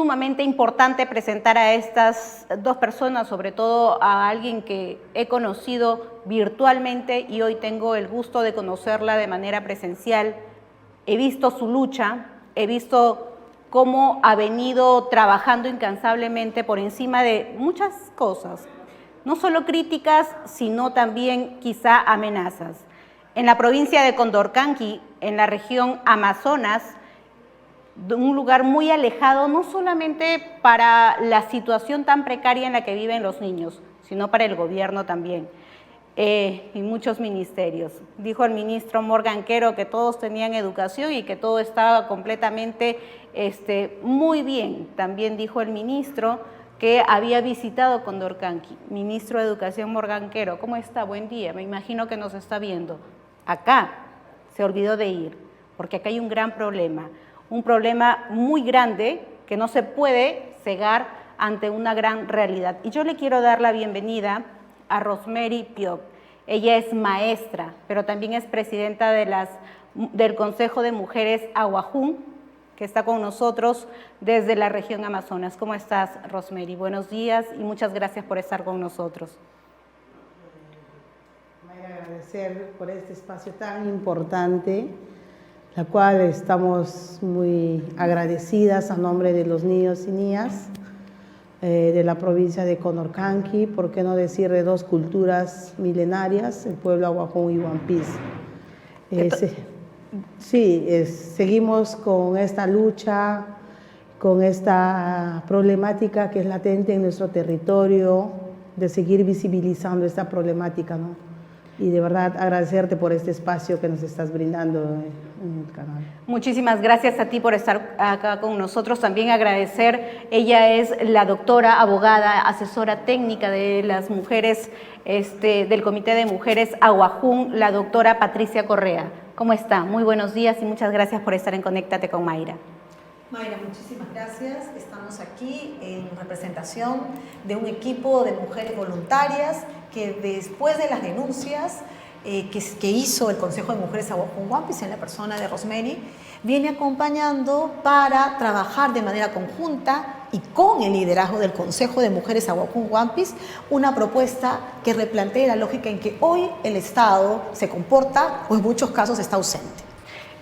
sumamente importante presentar a estas dos personas, sobre todo a alguien que he conocido virtualmente y hoy tengo el gusto de conocerla de manera presencial. He visto su lucha, he visto cómo ha venido trabajando incansablemente por encima de muchas cosas, no solo críticas, sino también quizá amenazas. En la provincia de Condorcanqui, en la región Amazonas, un lugar muy alejado, no solamente para la situación tan precaria en la que viven los niños, sino para el gobierno también, y muchos ministerios. Dijo el ministro Morgan Quero que todos tenían educación y que todo estaba completamente muy bien. También dijo el ministro que había visitado Condorcanqui. Ministro de Educación Morgan Quero, ¿cómo está? Buen día, me imagino que nos está viendo. Acá se olvidó de ir, porque acá hay un gran problema. Un problema muy grande que no se puede cegar ante una gran realidad. Y yo le quiero dar la bienvenida a Rosemary Pioc. Ella es maestra, pero también es presidenta del Consejo de Mujeres Aguajún, que está con nosotros desde la región Amazonas. ¿Cómo estás, Rosemary? Buenos días y muchas gracias por estar con nosotros. Mayra, agradecer por este espacio tan importante, la cual estamos muy agradecidas a nombre de los niños y niñas de la provincia de Condorcanqui, por qué no decir de dos culturas milenarias, el pueblo Aguajún y Huampis. Seguimos con esta lucha, con esta problemática que es latente en nuestro territorio, de seguir visibilizando esta problemática, ¿no? Y de verdad agradecerte por este espacio que nos estás brindando en el canal. Muchísimas gracias a ti por estar acá con nosotros. También agradecer, ella es la doctora, abogada, asesora técnica de las mujeres, del Comité de Mujeres Aguajún, la doctora Patricia Correa. ¿Cómo está? Muy buenos días y muchas gracias por estar en Conéctate con Mayra. Mayra, muchísimas gracias. Estamos aquí en representación de un equipo de mujeres voluntarias que después de las denuncias que hizo el Consejo de Mujeres Aguajún Huampis en la persona de Rosemary, viene acompañando para trabajar de manera conjunta y con el liderazgo del Consejo de Mujeres Aguajún Huampis una propuesta que replantee la lógica en que hoy el Estado se comporta o en muchos casos está ausente.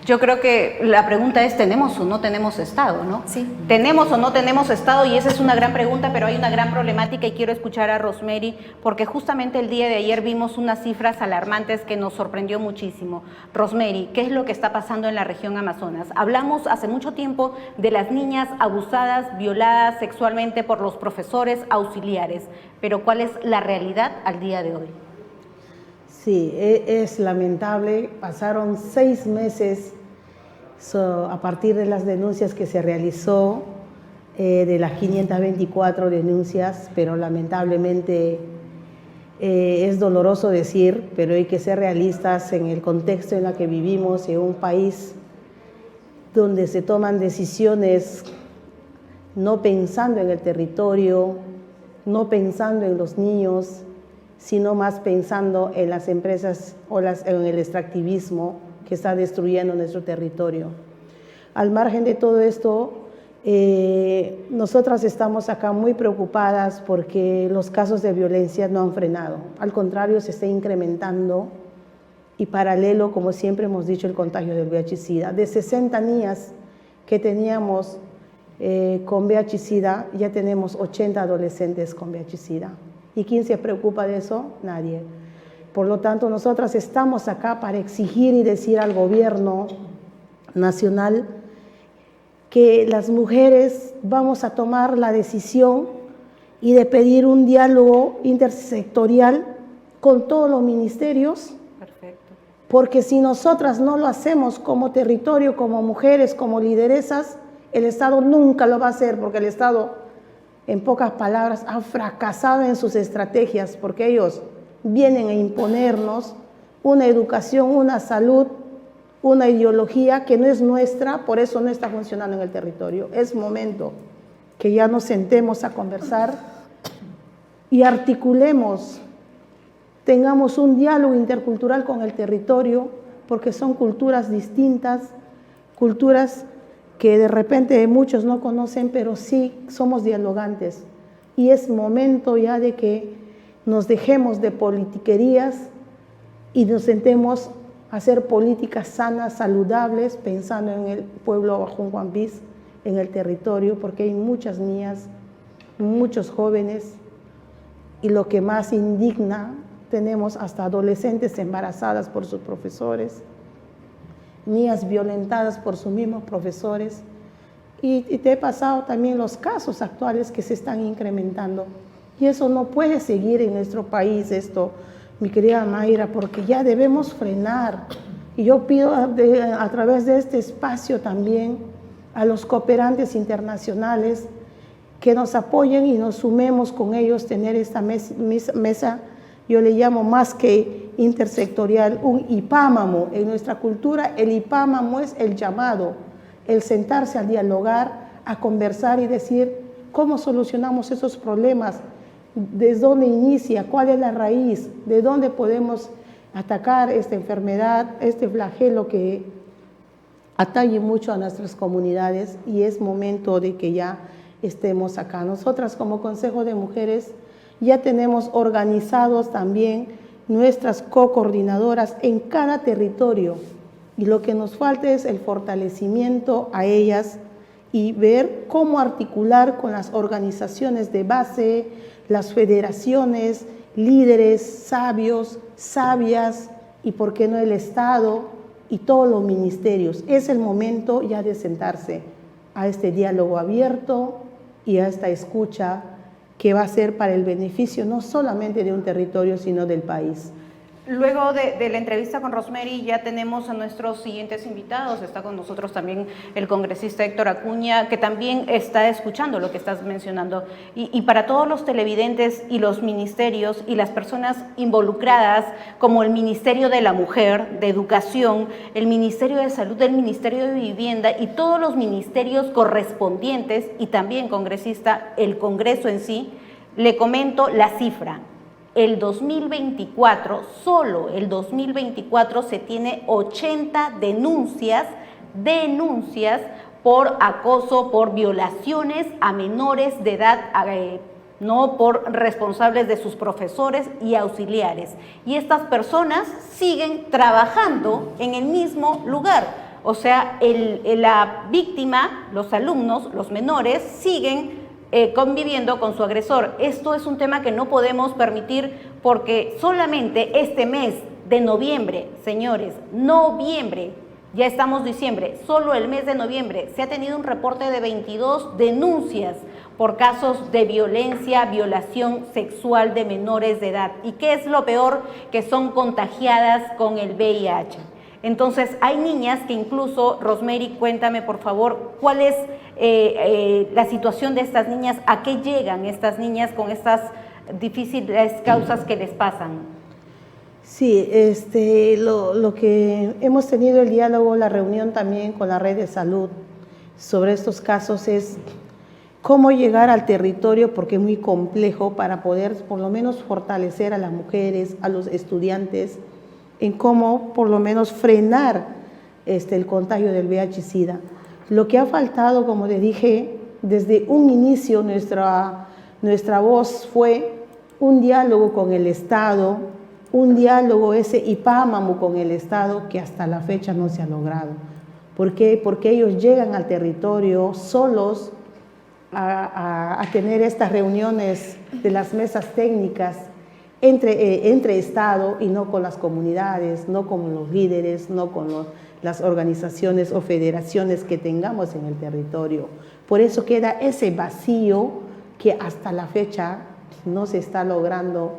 Yo creo que la pregunta es, ¿tenemos o no tenemos Estado, no? Sí. ¿Tenemos o no tenemos Estado? Y esa es una gran pregunta, pero hay una gran problemática y quiero escuchar a Rosemary, porque justamente el día de ayer vimos unas cifras alarmantes que nos sorprendió muchísimo. Rosemary, ¿qué es lo que está pasando en la región Amazonas? Hablamos hace mucho tiempo de las niñas abusadas, violadas sexualmente por los profesores auxiliares, pero ¿cuál es la realidad al día de hoy? Sí, es lamentable. Pasaron 6 meses a partir de las denuncias que se realizó, de las 524 denuncias, pero lamentablemente es doloroso decir, pero hay que ser realistas en el contexto en el que vivimos, en un país donde se toman decisiones no pensando en el territorio, no pensando en los niños, sino más pensando en las empresas o en el extractivismo que está destruyendo nuestro territorio. Al margen de todo esto, nosotras estamos acá muy preocupadas porque los casos de violencia no han frenado. Al contrario, se está incrementando y paralelo, como siempre hemos dicho, el contagio del VIH-Sida. De 60 niñas que teníamos con VIH-Sida, ya tenemos 80 adolescentes con VIH-Sida. ¿Y quién se preocupa de eso? Nadie. Por lo tanto, nosotras estamos acá para exigir y decir al gobierno nacional que las mujeres vamos a tomar la decisión y de pedir un diálogo intersectorial con todos los ministerios. Perfecto. Porque si nosotras no lo hacemos como territorio, como mujeres, como lideresas, el Estado nunca lo va a hacer, porque el Estado, en pocas palabras, han fracasado en sus estrategias, porque ellos vienen a imponernos una educación, una salud, una ideología que no es nuestra, por eso no está funcionando en el territorio. Es momento que ya nos sentemos a conversar y articulemos, tengamos un diálogo intercultural con el territorio, porque son culturas distintas, culturas que de repente muchos no conocen, pero sí somos dialogantes. Y es momento ya de que nos dejemos de politiquerías y nos sentemos a hacer políticas sanas, saludables, pensando en el pueblo Junjuambis, en el territorio, porque hay muchas niñas, muchos jóvenes, y lo que más indigna, tenemos hasta adolescentes embarazadas por sus profesores, niñas violentadas por sus mismos profesores, y te he pasado también los casos actuales que se están incrementando. Y eso no puede seguir en nuestro país, esto, mi querida Mayra, porque ya debemos frenar. Y yo pido a través de este espacio también a los cooperantes internacionales que nos apoyen y nos sumemos con ellos, tener esta mesa, yo le llamo más que intersectorial, un IPAMAMO. En nuestra cultura el IPAMAMO es el llamado, el sentarse a dialogar, a conversar y decir cómo solucionamos esos problemas, desde dónde inicia, cuál es la raíz, de dónde podemos atacar esta enfermedad, este flagelo que atañe mucho a nuestras comunidades, y es momento de que ya estemos acá. Nosotras como Consejo de Mujeres ya tenemos organizados también nuestras co-coordinadoras en cada territorio, y lo que nos falta es el fortalecimiento a ellas y ver cómo articular con las organizaciones de base, las federaciones, líderes, sabios, sabias, y por qué no el Estado y todos los ministerios. Es el momento ya de sentarse a este diálogo abierto y a esta escucha que va a ser para el beneficio no solamente de un territorio, sino del país. Luego de la entrevista con Rosemary ya tenemos a nuestros siguientes invitados. Está con nosotros también el congresista Héctor Acuña, que también está escuchando lo que estás mencionando. Y para todos los televidentes y los ministerios y las personas involucradas, como el Ministerio de la Mujer, de Educación, el Ministerio de Salud, el Ministerio de Vivienda y todos los ministerios correspondientes, y también, congresista, el Congreso en sí, le comento la cifra. El 2024, solo el 2024, se tiene 80 denuncias por acoso, por violaciones a menores de edad, no por responsables de sus profesores y auxiliares. Y estas personas siguen trabajando en el mismo lugar. O sea, la víctima, los alumnos, los menores, siguen conviviendo con su agresor. Esto es un tema que no podemos permitir, porque solamente este mes de noviembre, señores, noviembre, ya estamos diciembre, solo el mes de noviembre se ha tenido un reporte de 22 denuncias por casos de violencia, violación sexual de menores de edad. ¿Y qué es lo peor? Que son contagiadas con el VIH. Entonces, hay niñas que incluso, Rosemary, cuéntame por favor, ¿cuál es la situación de estas niñas? ¿A qué llegan estas niñas con estas difíciles causas que les pasan? Sí, lo que hemos tenido el diálogo, la reunión también con la red de salud sobre estos casos es cómo llegar al territorio, porque es muy complejo, para poder por lo menos fortalecer a las mujeres, a los estudiantes, en cómo por lo menos frenar el contagio del VIH-Sida. Lo que ha faltado, como le dije, desde un inicio nuestra voz fue un diálogo con el Estado, un diálogo ese IPAMAMO con el Estado, que hasta la fecha no se ha logrado. ¿Por qué? Porque ellos llegan al territorio solos a tener estas reuniones de las mesas técnicas entre Estado y no con las comunidades, no con los líderes, no con las organizaciones o federaciones que tengamos en el territorio. Por eso queda ese vacío que hasta la fecha no se está logrando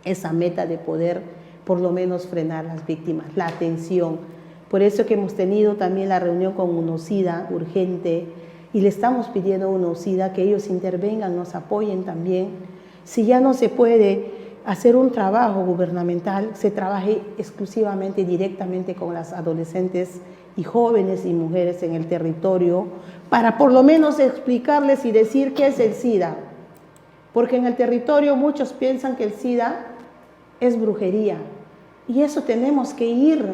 esa meta de poder por lo menos frenar las víctimas, la atención. Por eso que hemos tenido también la reunión con UNOSIDA urgente, y le estamos pidiendo a UNOSIDA que ellos intervengan, nos apoyen también. Si ya no se puede hacer un trabajo gubernamental, se trabaje exclusivamente, directamente con las adolescentes y jóvenes y mujeres en el territorio, para por lo menos explicarles y decir qué es el SIDA. Porque en el territorio muchos piensan que el SIDA es brujería, y eso tenemos que ir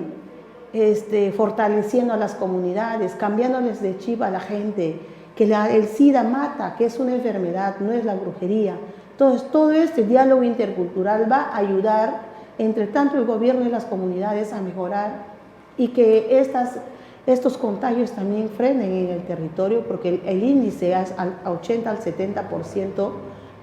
fortaleciendo a las comunidades, cambiándoles de chip a la gente, que el SIDA mata, que es una enfermedad, no es la brujería. Entonces, todo este diálogo intercultural va a ayudar, entre tanto el gobierno y las comunidades, a mejorar y que estos contagios también frenen en el territorio, porque el índice es al 80 al 70%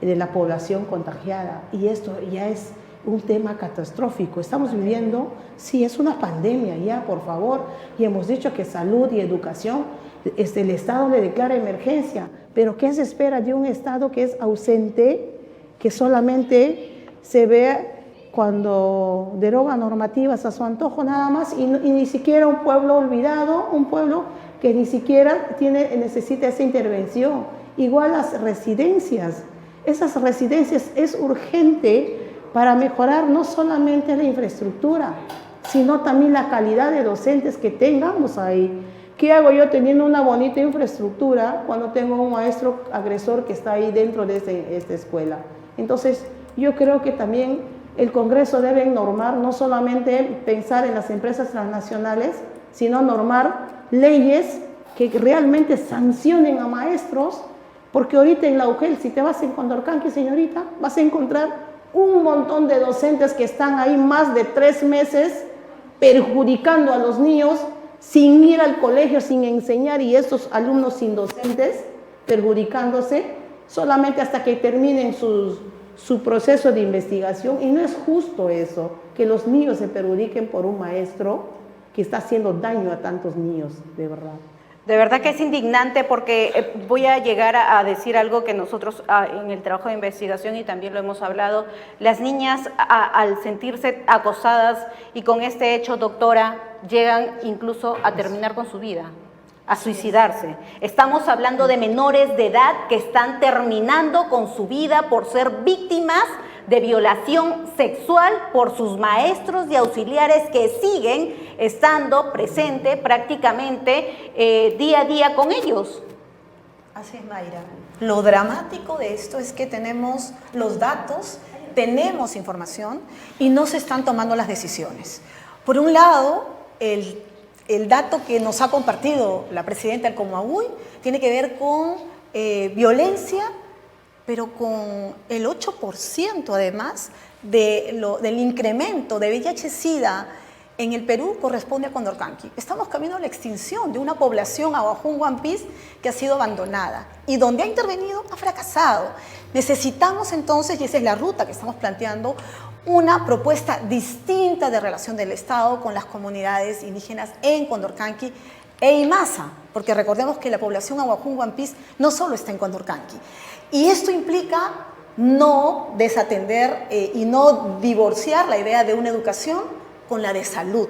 de la población contagiada, y esto ya es un tema catastrófico. Estamos viviendo, sí, es una pandemia ya, por favor, y hemos dicho que salud y educación, el Estado le declara emergencia, pero ¿qué se espera de un Estado que es ausente, que solamente se ve cuando deroga normativas a su antojo nada más, y ni siquiera un pueblo olvidado, un pueblo que ni siquiera necesita esa intervención? Igual las residencias, esas residencias es urgente para mejorar no solamente la infraestructura, sino también la calidad de docentes que tengamos ahí. ¿Qué hago yo teniendo una bonita infraestructura cuando tengo un maestro agresor que está ahí dentro de esta escuela? Entonces, yo creo que también el Congreso debe normar, no solamente pensar en las empresas transnacionales, sino normar leyes que realmente sancionen a maestros, porque ahorita en la UGEL, si te vas en Condorcanqui, señorita, vas a encontrar un montón de docentes que están ahí más de 3 meses perjudicando a los niños sin ir al colegio, sin enseñar, y estos alumnos sin docentes perjudicándose solamente hasta que terminen su proceso de investigación. Y no es justo eso, que los niños se perjudiquen por un maestro que está haciendo daño a tantos niños, de verdad. De verdad que es indignante, porque voy a llegar a decir algo que nosotros en el trabajo de investigación, y también lo hemos hablado, las niñas al sentirse acosadas y con este hecho, doctora, llegan incluso a terminar con su vida, a suicidarse. Estamos hablando de menores de edad que están terminando con su vida por ser víctimas de violación sexual por sus maestros y auxiliares, que siguen estando presentes prácticamente día a día con ellos. Así es, Mayra. Lo dramático de esto es que tenemos los datos, tenemos información y no se están tomando las decisiones. Por un lado, el dato que nos ha compartido la presidenta del Comahui tiene que ver con violencia, pero con el 8% además del incremento de VIH-Sida en el Perú corresponde a Condorcanqui. Estamos camino a la extinción de una población, Aguajún Huampis, que ha sido abandonada, y donde ha intervenido ha fracasado. Necesitamos entonces, y esa es la ruta que estamos planteando, una propuesta distinta de relación del Estado con las comunidades indígenas en Condorcanqui e Imasa, porque recordemos que la población Aguajún Huampis no solo está en Condorcanqui. Y esto implica no desatender y no divorciar la idea de una educación con la de salud.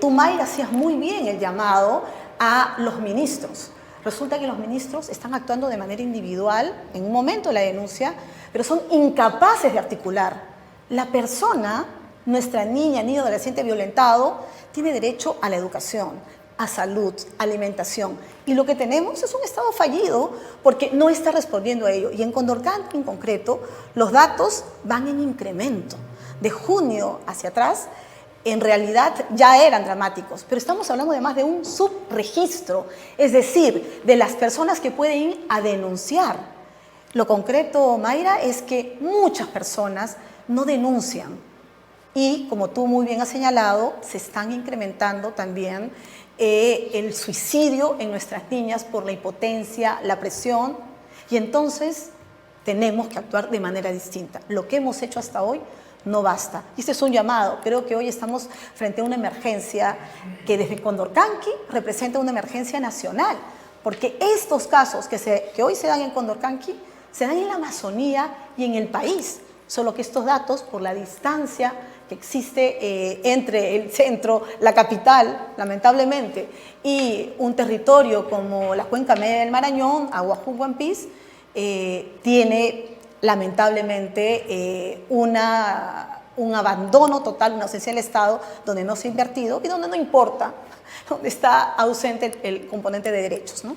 Tú, Mayra, hacías muy bien el llamado a los ministros. Resulta que los ministros están actuando de manera individual en un momento de la denuncia, pero son incapaces de articular. La persona, nuestra niña, niño, adolescente violentado, tiene derecho a la educación, a salud, alimentación. Y lo que tenemos es un Estado fallido porque no está respondiendo a ello. Y en Condorcanqui en concreto, los datos van en incremento. De junio hacia atrás, en realidad ya eran dramáticos, pero estamos hablando de más de un subregistro, es decir, de las personas que pueden ir a denunciar. Lo concreto, Mayra, es que muchas personas no denuncian. Y, como tú muy bien has señalado, se están incrementando también el suicidio en nuestras niñas por la impotencia, la presión, y entonces tenemos que actuar de manera distinta. Lo que hemos hecho hasta hoy no basta. Y este es un llamado. Creo que hoy estamos frente a una emergencia que desde Condorcanqui representa una emergencia nacional, porque estos casos que hoy se dan en Condorcanqui se dan en la Amazonía y en el país, solo que estos datos, por la distancia que existe entre el centro, la capital, lamentablemente, y un territorio como la Cuenca Media del Marañón, Aguajún Huampis, tiene lamentablemente un abandono total, una ausencia del Estado, donde no se ha invertido y donde no importa, donde está ausente el componente de derechos, ¿no?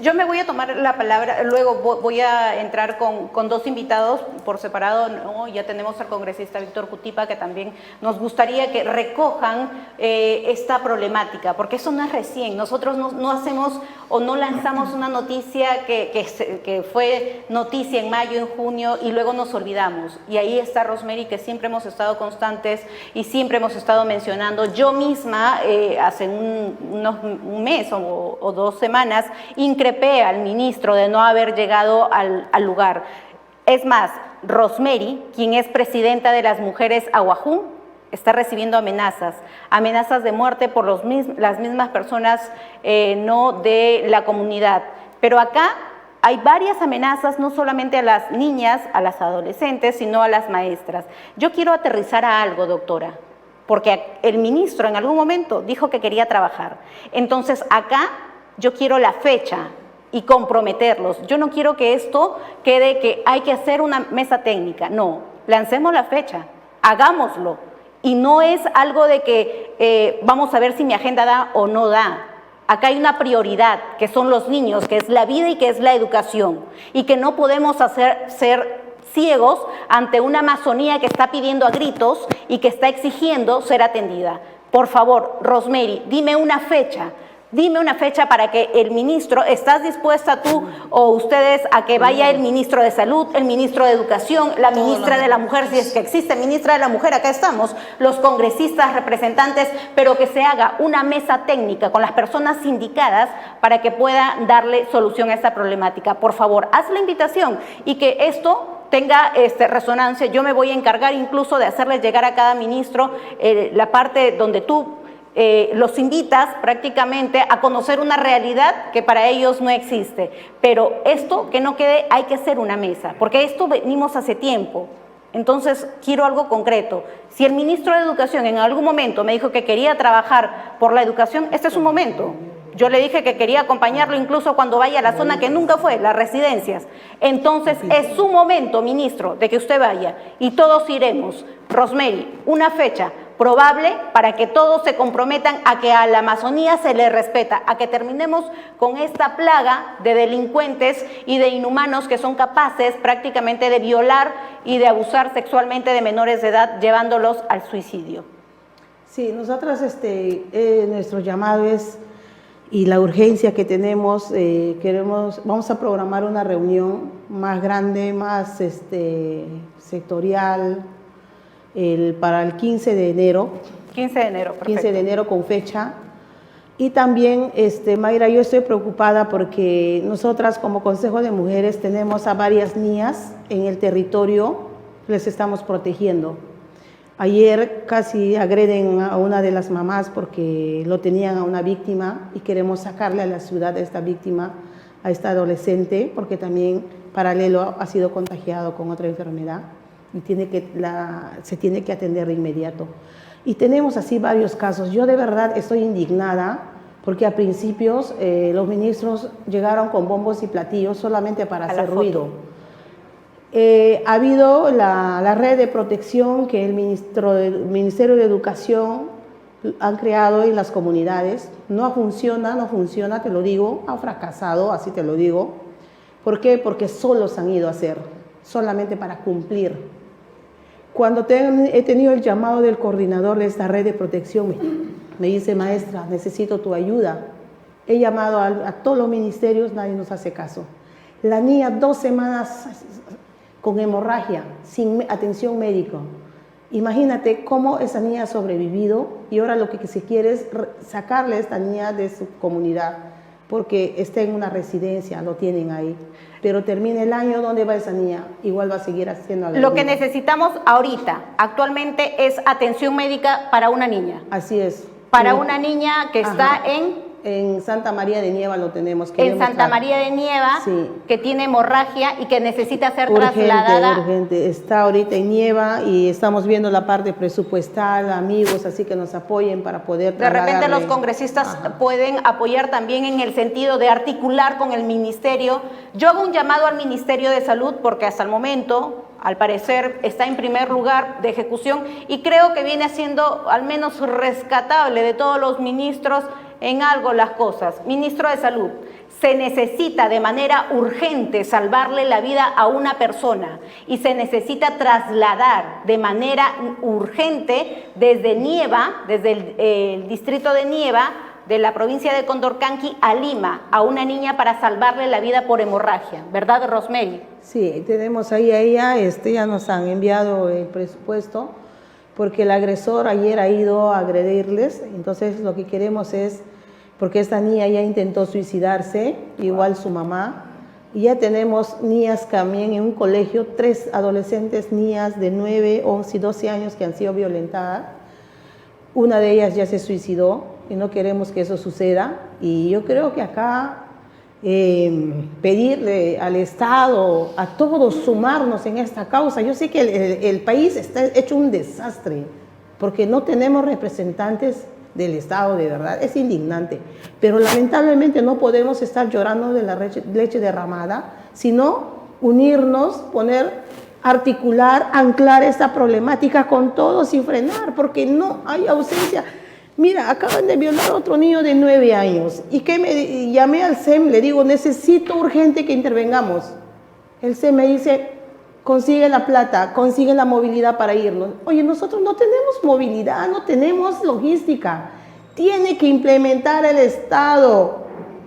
Yo me voy a tomar la palabra, luego voy a entrar con dos invitados por separado, ¿no? Ya tenemos al congresista Víctor Cutipa, que también nos gustaría que recojan esta problemática, porque eso no es recién. Nosotros no hacemos o no lanzamos una noticia que fue noticia en mayo, en junio, y luego nos olvidamos. Y ahí está Rosemary, que siempre hemos estado constantes y siempre hemos estado mencionando. Yo misma, hace un mes o 2 semanas, increpé al ministro de no haber llegado al lugar. Es más, Rosemary, quien es presidenta de las mujeres Aguajún, está recibiendo amenazas de muerte por las mismas personas no de la comunidad. Pero acá hay varias amenazas, no solamente a las niñas, a las adolescentes, sino a las maestras. Yo quiero aterrizar a algo, doctora, porque el ministro en algún momento dijo que quería trabajar. Entonces acá yo quiero la fecha y comprometerlos. Yo no quiero que esto quede que hay que hacer una mesa técnica. No, lancemos la fecha, hagámoslo. Y no es algo de que vamos a ver si mi agenda da o no da. Acá hay una prioridad, que son los niños, que es la vida y que es la educación. Y que no podemos ser ciegos ante una Amazonía que está pidiendo a gritos y que está exigiendo ser atendida. Por favor, Rosemary, dime una fecha. Dime una fecha para que el ministro, ¿estás dispuesta tú o ustedes a que vaya el ministro de Salud, el ministro de Educación, la ministra de la Mujer, si es que existe ministra de la Mujer, acá estamos, los congresistas, representantes, pero que se haga una mesa técnica con las personas indicadas para que pueda darle solución a esta problemática? Por favor, haz la invitación y que esto tenga resonancia. Yo me voy a encargar incluso de hacerle llegar a cada ministro la parte donde tú los invitas prácticamente a conocer una realidad que para ellos no existe. Pero esto que no quede, hay que hacer una mesa, porque esto venimos hace tiempo. Entonces, quiero algo concreto. Si el ministro de Educación en algún momento me dijo que quería trabajar por la educación, este es su momento. Yo le dije que quería acompañarlo incluso cuando vaya a la zona que nunca fue, las residencias. Entonces, es su momento, ministro, de que usted vaya y todos iremos. Rosemary, una fecha probable para que todos se comprometan a que a la Amazonía se le respeta, a que terminemos con esta plaga de delincuentes y de inhumanos que son capaces prácticamente de violar y de abusar sexualmente de menores de edad, llevándolos al suicidio. Sí, nosotros nuestro llamado es, y la urgencia que tenemos, vamos a programar una reunión más grande, más sectorial, para el 15 de enero. 15 de enero, perfecto. 15 de enero con fecha. Y también, Mayra, yo estoy preocupada porque nosotras como Consejo de Mujeres tenemos a varias niñas en el territorio, les estamos protegiendo. Ayer casi agreden a una de las mamás porque lo tenían a una víctima y queremos sacarle a la ciudad a esta víctima, a esta adolescente, porque también paralelo ha sido contagiado con otra enfermedad y se tiene que atender de inmediato. Y tenemos así varios casos. Yo de verdad estoy indignada porque a principios los ministros llegaron con bombos y platillos solamente para hacer ruido. Ha habido la red de protección que el Ministerio de Educación han creado en las comunidades. No funciona, te lo digo, ha fracasado, así te lo digo. ¿Por qué? Porque solos han ido a hacer, solamente para cumplir. Cuando he tenido el llamado del coordinador de esta red de protección, me dice, maestra, necesito tu ayuda. He llamado a todos los ministerios, nadie nos hace caso. La niña 2 semanas con hemorragia, sin atención médica. Imagínate cómo esa niña ha sobrevivido y ahora lo que se quiere es sacarle a esta niña de su comunidad porque está en una residencia, lo tienen ahí. Pero termina el año, ¿dónde va esa niña? Igual va a seguir haciendo algo. Lo que necesitamos ahorita, actualmente, es atención médica para una niña. Así es. Para una niña que está en Santa María de Nieva lo tenemos. En Santa María de Nieva, sí, que tiene hemorragia y que necesita ser trasladada. Urgente. Está ahorita en Nieva y estamos viendo la parte presupuestal, amigos, así que nos apoyen para poder trasladarle. De repente los congresistas pueden apoyar también en el sentido de articular con el ministerio. Yo hago un llamado al Ministerio de Salud porque hasta el momento, al parecer, está en primer lugar de ejecución y creo que viene siendo al menos rescatable de todos los ministros en algo las cosas. Ministro de Salud, se necesita de manera urgente salvarle la vida a una persona y se necesita trasladar de manera urgente desde Nieva, desde el distrito de Nieva, de la provincia de Condorcanqui a Lima, a una niña para salvarle la vida por hemorragia, ¿verdad, Rosemary? Sí, tenemos ahí a ella, ya nos han enviado el presupuesto, porque el agresor ayer ha ido a agredirles, entonces lo que queremos es, porque esta niña ya intentó suicidarse, igual su mamá, y ya tenemos niñas también en un colegio, 3 adolescentes, niñas de 9, 11 y 12 años que han sido violentadas. Una de ellas ya se suicidó y no queremos que eso suceda, y yo creo que acá pedirle al Estado, a todos sumarnos en esta causa. Yo sé que el país está hecho un desastre porque no tenemos representantes del Estado, de verdad, es indignante, pero lamentablemente no podemos estar llorando de la leche derramada, sino unirnos, articular, anclar esta problemática con todos sin frenar, porque no hay ausencia. Mira, acaban de violar a otro niño de 9 años y llamé al SEM, le digo, necesito urgente que intervengamos. El SEM me dice, consigue la plata, consigue la movilidad para irnos. Oye, nosotros no tenemos movilidad, no tenemos logística. Tiene que implementar el Estado,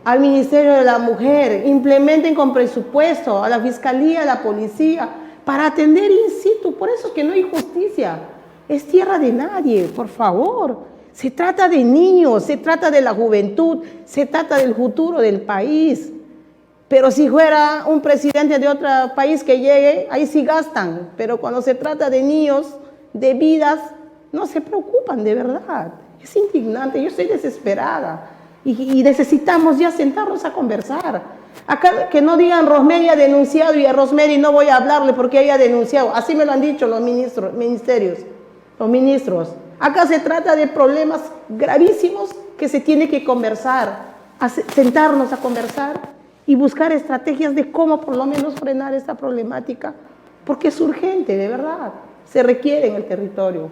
al Ministerio de la Mujer, implementen con presupuesto, a la Fiscalía, a la Policía, para atender in situ. Por eso es que no hay justicia. Es tierra de nadie, por favor. Se trata de niños, se trata de la juventud, se trata del futuro del país. Pero si fuera un presidente de otro país que llegue, ahí sí gastan. Pero cuando se trata de niños, de vidas, no se preocupan de verdad. Es indignante, yo estoy desesperada. Y necesitamos ya sentarnos a conversar. Acá que no digan Rosemary ha denunciado y a Rosemary no voy a hablarle porque ella ha denunciado. Así me lo han dicho los ministros. Acá se trata de problemas gravísimos que se tiene que conversar, sentarnos a conversar y buscar estrategias de cómo por lo menos frenar esta problemática, porque es urgente, de verdad, se requiere en el territorio.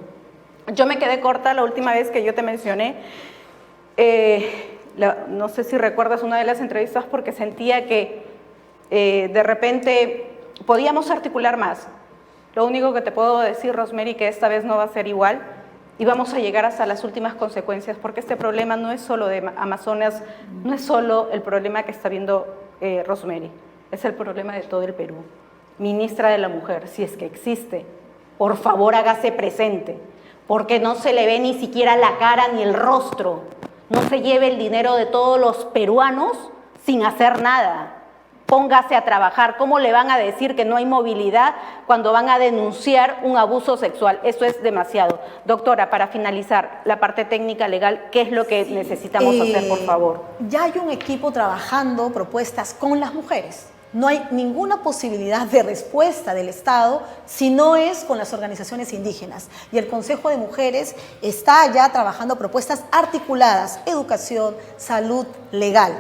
Yo me quedé corta la última vez que yo te mencioné, no sé si recuerdas una de las entrevistas porque sentía que de repente podíamos articular más. Lo único que te puedo decir, Rosemary, que esta vez no va a ser igual, y vamos a llegar hasta las últimas consecuencias, porque este problema no es solo de Amazonas, no es solo el problema que está viendo Rosemary, es el problema de todo el Perú. Ministra de la Mujer, si es que existe, por favor hágase presente, porque no se le ve ni siquiera la cara ni el rostro, no se lleve el dinero de todos los peruanos sin hacer nada. Póngase a trabajar. ¿Cómo le van a decir que no hay movilidad cuando van a denunciar un abuso sexual? Eso es demasiado. Doctora, para finalizar, la parte técnica legal, ¿qué es lo que necesitamos hacer, por favor? Ya hay un equipo trabajando propuestas con las mujeres. No hay ninguna posibilidad de respuesta del Estado si no es con las organizaciones indígenas. Y el Consejo de Mujeres está ya trabajando propuestas articuladas, educación, salud, legal.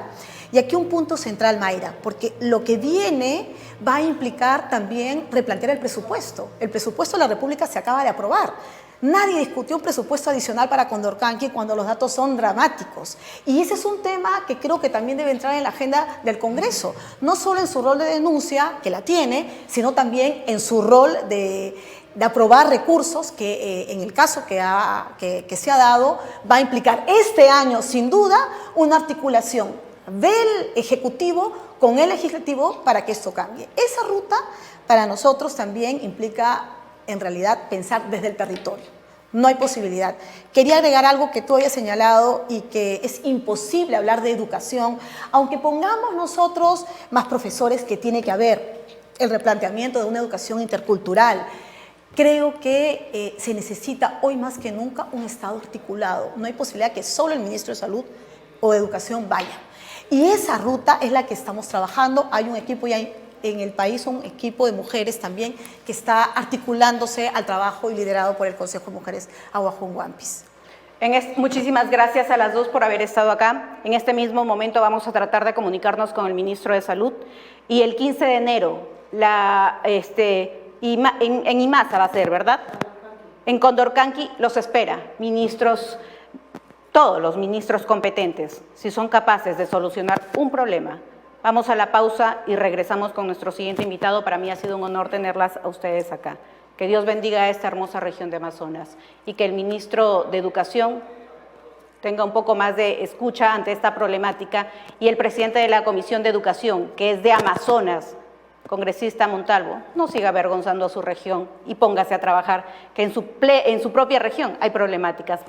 Y aquí un punto central, Mayra, porque lo que viene va a implicar también replantear el presupuesto. El presupuesto de la República se acaba de aprobar. Nadie discutió un presupuesto adicional para Condorcanqui cuando los datos son dramáticos. Y ese es un tema que creo que también debe entrar en la agenda del Congreso, no solo en su rol de denuncia, que la tiene, sino también en su rol de aprobar recursos que en el caso que se ha dado va a implicar este año, sin duda, una articulación del Ejecutivo con el Legislativo para que esto cambie. Esa ruta para nosotros también implica en realidad pensar desde el territorio. No hay posibilidad. Quería agregar algo que tú habías señalado y que es imposible hablar de educación, aunque pongamos nosotros más profesores, que tiene que haber el replanteamiento de una educación intercultural. Creo que se necesita hoy más que nunca un Estado articulado. No hay posibilidad que solo el ministro de Salud o de Educación vaya. Y esa ruta es la que estamos trabajando. Hay un equipo ya en el país, un equipo de mujeres también que está articulándose al trabajo y liderado por el Consejo de Mujeres Aguajún Huampis. Muchísimas gracias a las dos por haber estado acá. En este mismo momento vamos a tratar de comunicarnos con el ministro de Salud y el 15 de enero en IMASA va a ser, ¿verdad? En Condorcanqui los espera, ministros. Todos los ministros competentes, si son capaces de solucionar un problema Vamos a la pausa y regresamos con nuestro siguiente invitado. Para mí ha sido un honor tenerlas a ustedes acá. Que Dios bendiga a esta hermosa región de Amazonas y que el ministro de Educación tenga un poco más de escucha ante esta problemática y el presidente de la Comisión de Educación, que es de Amazonas, congresista Montalvo, no siga avergonzando a su región y póngase a trabajar, que en su propia región hay problemáticas.